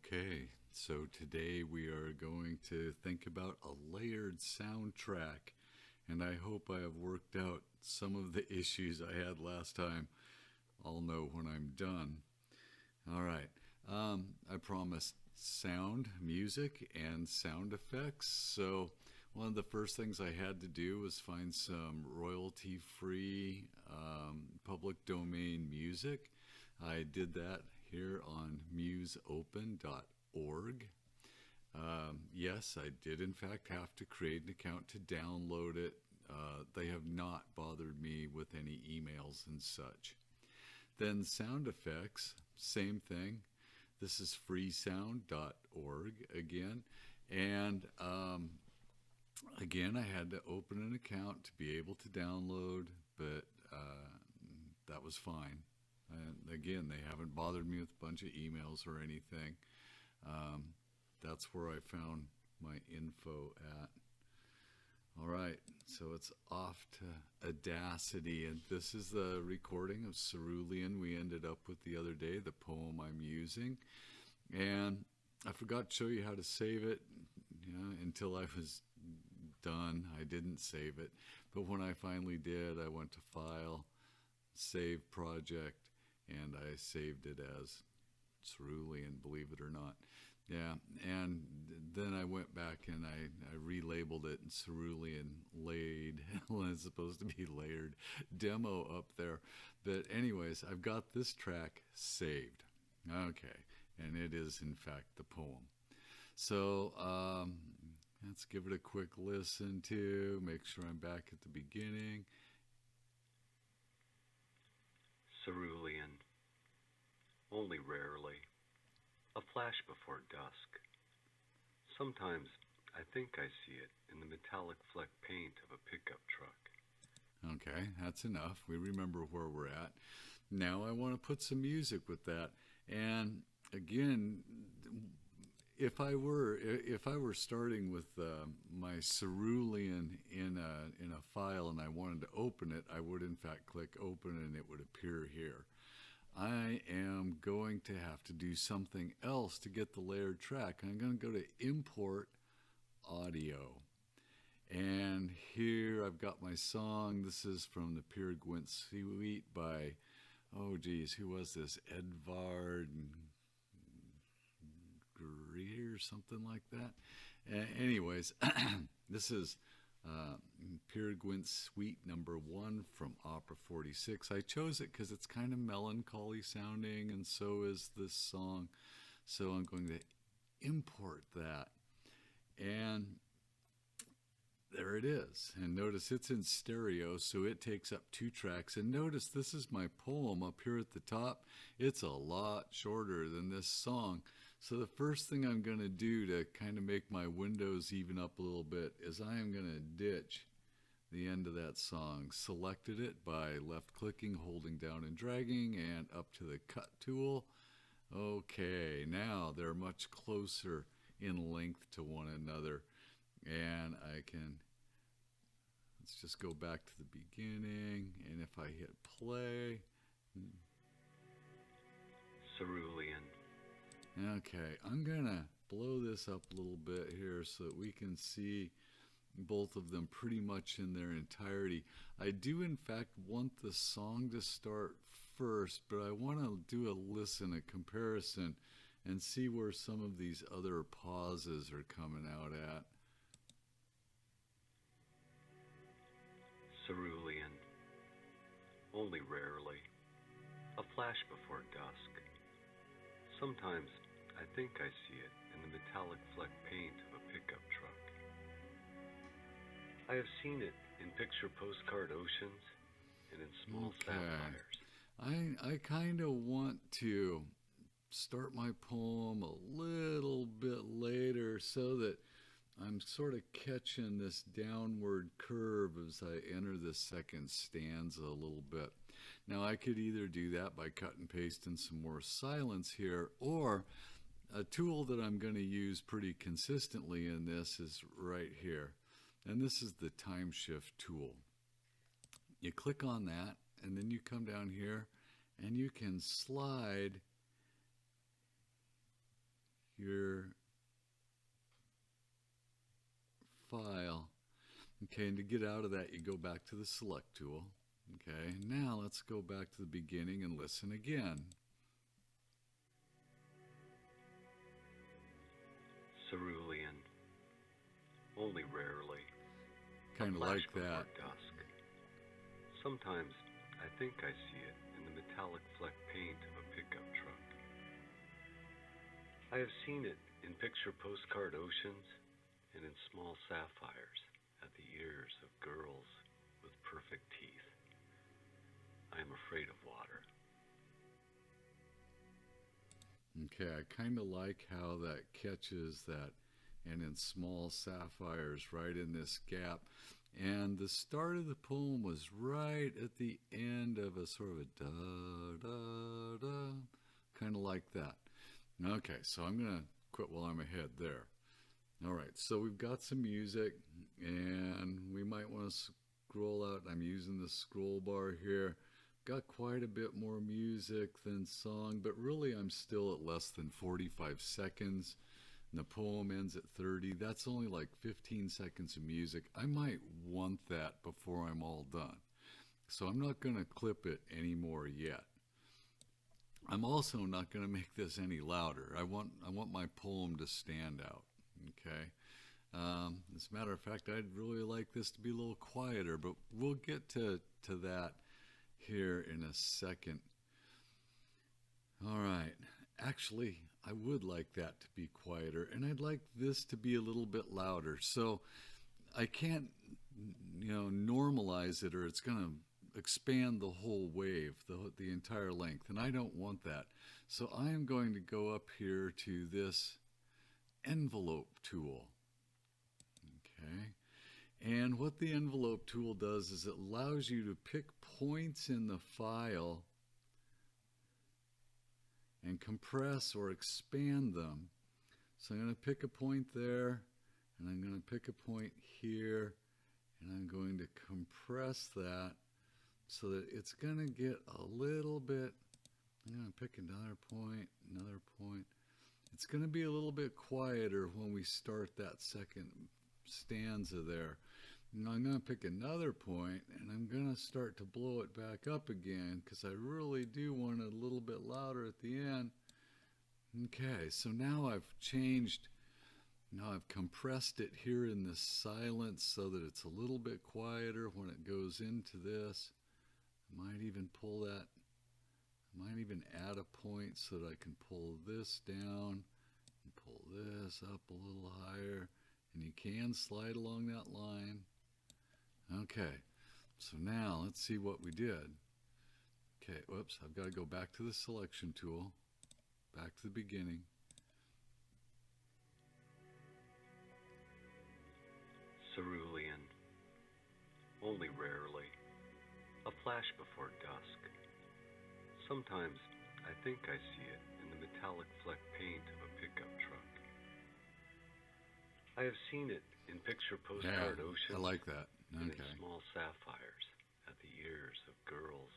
Okay, so today we are going to think about a layered soundtrack, and I hope I have worked out some of the issues I had last time. I'll know when I'm done. All right, I promised sound, music, and sound effects. So, one of the first things I had to do was find some royalty free public domain music. I did that here on museopen.org. Yes, I did in fact have to create an account to download it. They have not bothered me with any emails and such. Then sound effects, same thing. This is freesound.org again. And again, I had to open an account to be able to download, but that was fine. And again, they haven't bothered me with a bunch of emails or anything. That's where I found my info at. All right, so it's off to Audacity, and this is the recording of Cerulean we ended up with the other day, the poem I'm using. And I forgot to show you how to save it, until I was done. I didn't save it, but when I finally did, I went to File, Save Project, and I saved it as Cerulean, believe it or not. Yeah, and then I went back and I relabeled it Cerulean Laid, when it's supposed to be layered demo up there. But anyways, I've got this track saved. Okay, and it is in fact the poem. So let's give it a quick listen to, make sure I'm back at the beginning. Cerulean, only rarely, a flash before dusk. Sometimes I think I see it in the metallic fleck paint of a pickup truck. Okay, that's enough. We remember where we're at. Now I want to put some music with that. And again, if I were starting with my Cerulean in a file and I wanted to open it, I would in fact click open and it would appear here. I am going to have to do something else to get the layered track. I'm going to go to import audio. And here I've got my song. This is from the Peer Gynt Suite by, oh geez, who was this? Edvard Greer, something like that. Anyways, this is Peer Gynt Suite number 1 from Opera 46. I chose it because it's kind of melancholy sounding, and so is this song. So I'm going to import that. And there it is. And notice it's in stereo, so it takes up 2 tracks. And notice this is my poem up here at the top. It's a lot shorter than this song. So the first thing I'm going to do to kind of make my windows even up a little bit is I am going to ditch the end of that song. Selected it by left-clicking, holding down and dragging, and up to the cut tool. Okay, now they're much closer in length to one another. And I can, let's just go back to the beginning, and if I hit play. Cerulean. Okay, I'm gonna blow this up a little bit here so that we can see both of them pretty much in their entirety. I do in fact want the song to start first, but I want to do a listen, a comparison, and see where some of these other pauses are coming out at. Cerulean, only rarely, a flash before dusk. Sometimes I think I see it in the metallic fleck paint of a pickup truck. I have seen it in picture postcard oceans and in small sapphires. I kind of want to start my poem a little bit later so that I'm sort of catching this downward curve as I enter the second stanza a little bit. Now I could either do that by cut and pasting some more silence here, or a tool that I'm going to use pretty consistently in this is right here. And this is the time shift tool. You click on that, and then you come down here and you can slide your file. Okay, and to get out of that, you go back to the select tool. Okay, now let's go back to the beginning and listen again. Cerulean, only rarely. Kind of like that. Dusk. Sometimes I think I see it in the metallic fleck paint of a pickup truck. I have seen it in picture postcard oceans and in small sapphires at the ears of girls with perfect teeth. I am afraid of water. Okay, I kind of like how that catches that, and in small sapphires right in this gap. And the start of the poem was right at the end of a sort of a da-da-da, kind of like that. Okay, so I'm going to quit while I'm ahead there. All right, so we've got some music, and we might want to scroll out. I'm using the scroll bar here. Got quite a bit more music than song, but really I'm still at less than 45 seconds. And the poem ends at 30. That's only like 15 seconds of music. I might want that before I'm all done. So I'm not going to clip it anymore yet. I'm also not going to make this any louder. I want my poem to stand out. Okay. As a matter of fact, I'd really like this to be a little quieter, but we'll get to that here in a second. All right. Actually, I would like that to be quieter, and I'd like this to be a little bit louder. So I can't, normalize it, or it's going to expand the whole wave, the entire length, and I don't want that. So I am going to go up here to this envelope tool. Okay. And what the envelope tool does is it allows you to pick points in the file and compress or expand them. So I'm going to pick a point there, and I'm going to pick a point here, and I'm going to compress that so that it's going to get a little bit. I'm going to pick another point, another point. It's going to be a little bit quieter when we start that second stanza there. Now I'm going to pick another point, and I'm going to start to blow it back up again because I really do want it a little bit louder at the end. Okay, so now I've changed, now I've compressed it here in the silence so that it's a little bit quieter when it goes into this. I might even pull that, I might even add a point so that I can pull this down and pull this up a little higher, and you can slide along that line. Okay, so now let's see what we did. Okay, whoops, I've got to go back to the selection tool, back to the beginning. Cerulean, only rarely, a flash before dusk. Sometimes I think I see it in the metallic fleck paint of a pickup truck. I have seen it in picture postcard oceans. I like that. And Okay. in small sapphires at the ears of girls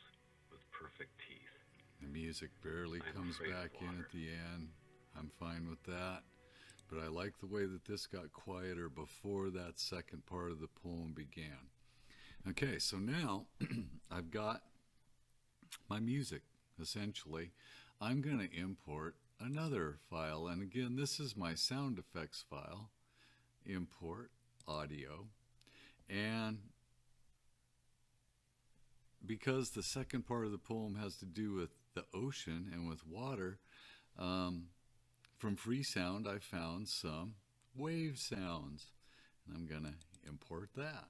with perfect teeth. The music barely comes back in at the end. I'm fine with that. But I like the way that this got quieter before that second part of the poem began. Okay, so now I've got my music, essentially. I'm going to import another file. And again, this is my sound effects file. Import audio. And because the second part of the poem has to do with the ocean and with water, from Freesound I found some wave sounds, and I'm going to import that.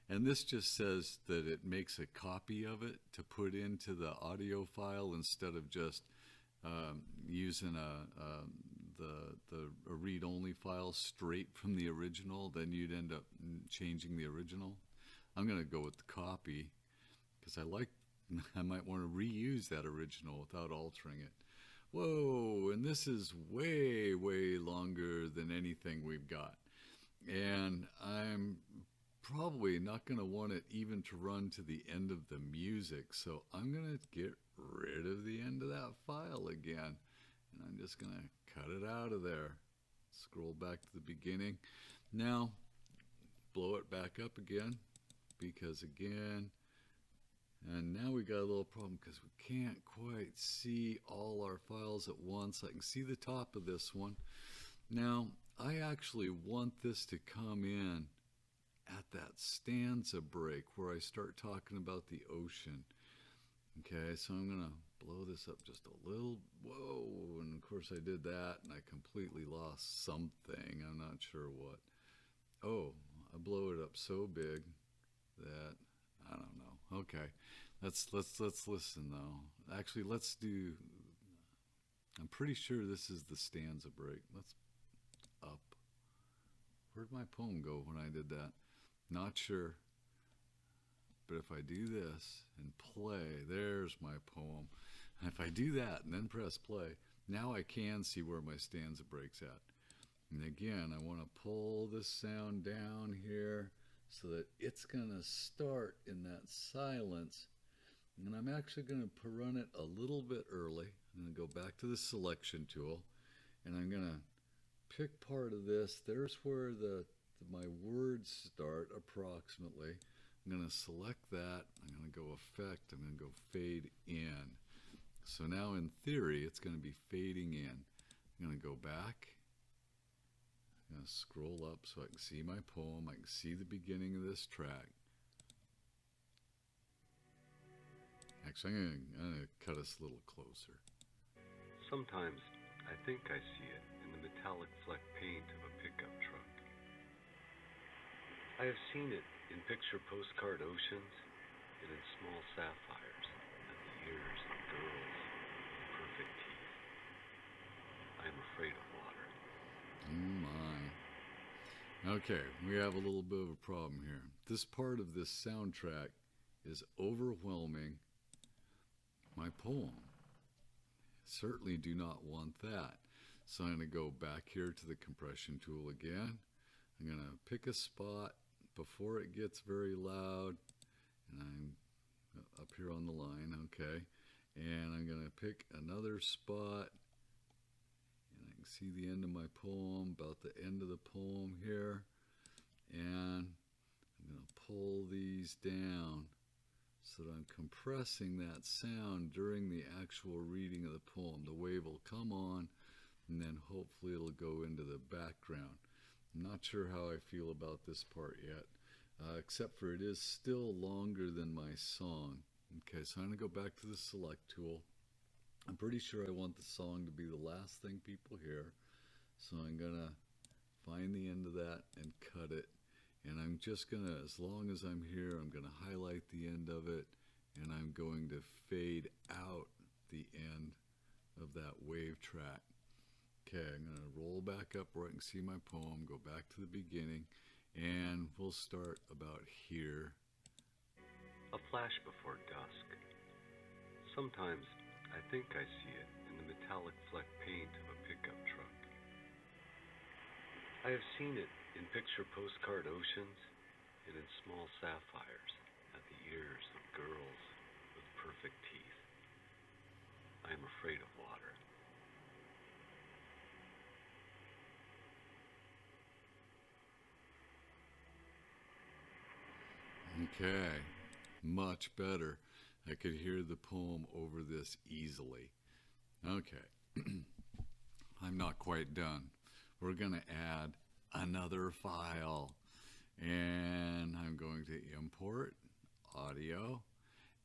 And this just says that it makes a copy of it to put into the audio file instead of just using a read-only file straight from the original. Then you'd end up changing the original. I'm going to go with the copy because I might want to reuse that original without altering it. Whoa, and this is way, way longer than anything we've got. And I'm probably not going to want it even to run to the end of the music, so I'm going to get rid of the end of that file again. and I'm just going to cut it out of there. Scroll back to the beginning. Now, blow it back up again, because again, and now we got a little problem because we can't quite see all our files at once. I can see the top of this one. Now, I actually want this to come in at that stanza break where I start talking about the ocean. Okay, so I'm going to blow this up just a little. Whoa, and of course I did that, and I completely lost something. I'm not sure what. Oh, I blow it up so big that I don't know. Okay, let's listen though. Actually, let's do. I'm pretty sure this is the stanza break. Let's up. Where'd my poem go when I did that? Not sure. But if I do this and play, there's my poem. And if I do that and then press play, now I can see where my stanza break's at. And again, I want to pull this sound down here so that it's going to start in that silence. And I'm actually going to run it a little bit early. I'm going to go back to the selection tool, and I'm going to pick part of this. There's where my words start approximately. I'm going to select that. I'm going to go effect. I'm going to go fade in. So now in theory, it's going to be fading in. I'm going to go back. I'm going to scroll up so I can see my poem. I can see the beginning of this track. Actually, I'm going to cut us a little closer. Sometimes I think I see it in the metallic fleck paint of a pickup truck. I have seen it in picture postcard oceans and in small sapphires at the ears of girls with perfect teeth. I am afraid of water. Oh my. Okay, we have a little bit of a problem here. This part of this soundtrack is overwhelming my poem. Certainly do not want that. So I'm going to go back here to the compression tool again. I'm going to pick a spot before it gets very loud, and I'm up here on the line, okay, and I'm going to pick another spot, and I can see the end of my poem, about the end of the poem here, and I'm going to pull these down so that I'm compressing that sound during the actual reading of the poem. The wave will come on, and then hopefully it'll go into the background. I'm not sure how I feel about this part yet, except for it is still longer than my song. Okay, so I'm going to go back to the select tool. I'm pretty sure I want the song to be the last thing people hear, so I'm going to find the end of that and cut it. And I'm just going to, as long as I'm here, I'm going to highlight the end of it, and I'm going to fade out the end of that wave track. Okay, I'm going to roll back up where I can see my poem, go back to the beginning, and we'll start about here. A flash before dusk. Sometimes I think I see it in the metallic fleck paint of a pickup truck. I have seen it in picture postcard oceans and in small sapphires at the ears of girls with perfect teeth. I am afraid of water. Okay, much better. I could hear the poem over this easily. Okay, I'm not quite done. We're going to add another file, and I'm going to import audio,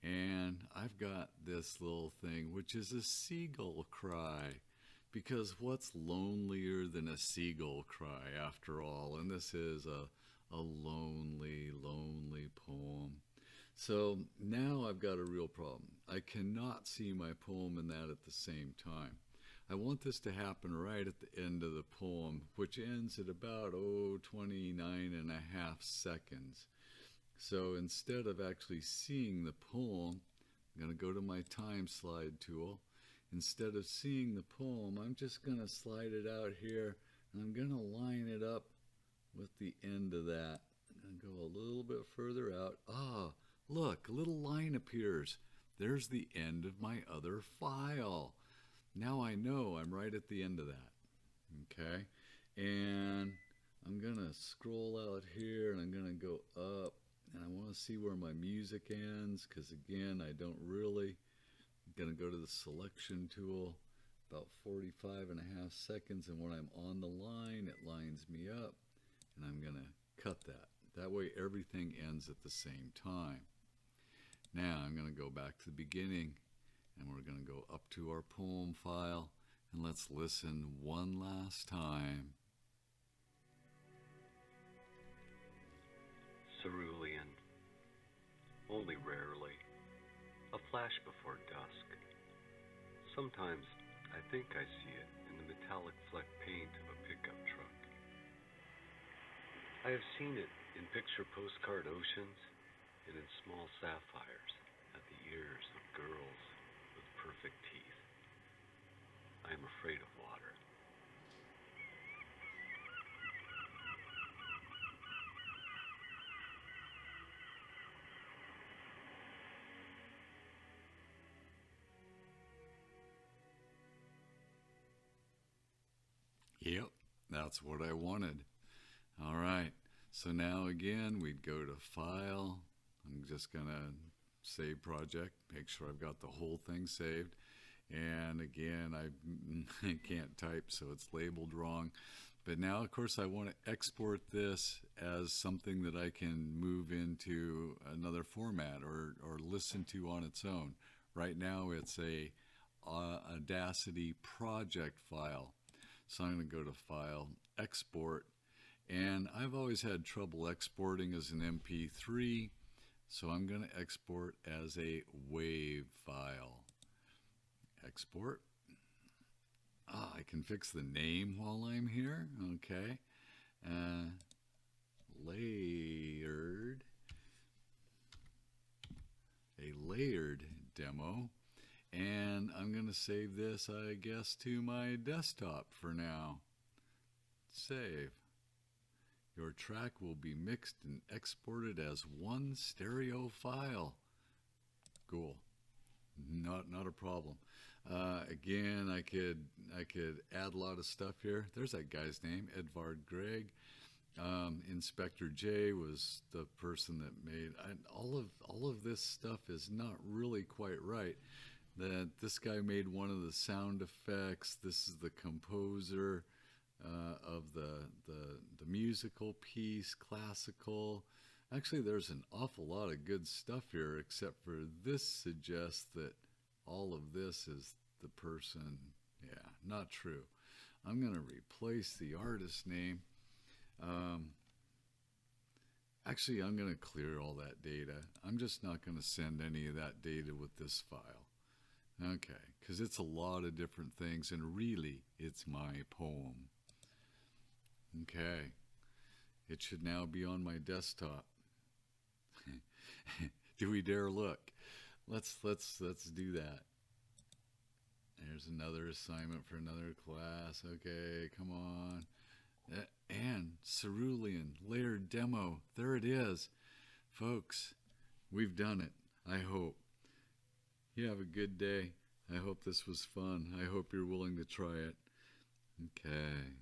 and I've got this little thing, which is a seagull cry, because what's lonelier than a seagull cry after all? And this is a lonely, lonely poem. So now I've got a real problem. I cannot see my poem in that at the same time. I want this to happen right at the end of the poem, which ends at about 29 and a half seconds. So instead of actually seeing the poem, I'm going to go to my time slide tool. Instead of seeing the poem, I'm just going to slide it out here, and I'm going to line it up with the end of that. I'm going to go a little bit further out. Ah, look, a little line appears. There's the end of my other file. now I know I'm right at the end of that. Okay, and I'm gonna scroll out here and I'm gonna go up and I want to see where my music ends because again I don't really. I'm gonna go to the selection tool, about 45 and a half seconds, and when I'm on the line it lines me up and I'm gonna cut that. That way everything ends at the same time. Now I'm gonna go back to the beginning and we're gonna go up to our poem file and let's listen one last time. Cerulean, only rarely, a flash before dusk. Sometimes I think I see it in the metallic fleck paint of a pickup truck. I have seen it in picture postcard oceans and in small sapphires at the ears of girls with perfect teeth. I am afraid of water. Yep, that's what I wanted. All right, so now again we'd go to File. I'm just gonna save project, make sure I've got the whole thing saved. And again, I can't type, so it's labeled wrong. But now, of course, I want to export this as something that I can move into another format or listen to on its own. Right now, it's a Audacity project file. So I'm going to go to File, Export, and I've always had trouble exporting as an MP3, so I'm going to export as a WAV file. Export. I can fix the name while I'm here. Okay. Layered. A layered demo. And I'm going to save this, I guess, to my desktop for now. Save. Your track will be mixed and exported as one stereo file. Cool. Not a problem. Again, I could add a lot of stuff here. There's that guy's name, Edvard Grieg. Inspector J was the person that made all of this stuff is not really quite right. That this guy made one of the sound effects. This is the composer of the musical piece, classical. Actually, there's an awful lot of good stuff here, except for this suggests that all of this is the person. Yeah, not true. I'm going to replace the artist name. Actually, I'm going to clear all that data. I'm just not going to send any of that data with this file. Okay, because it's a lot of different things, and really, it's my poem. Okay, it should now be on my desktop. Do we dare look? Let's do that. There's another assignment for another class. Okay, come on. And cerulean layered demo. There it is. Folks, we've done it. I hope. You have a good day. I hope this was fun. I hope you're willing to try it. Okay.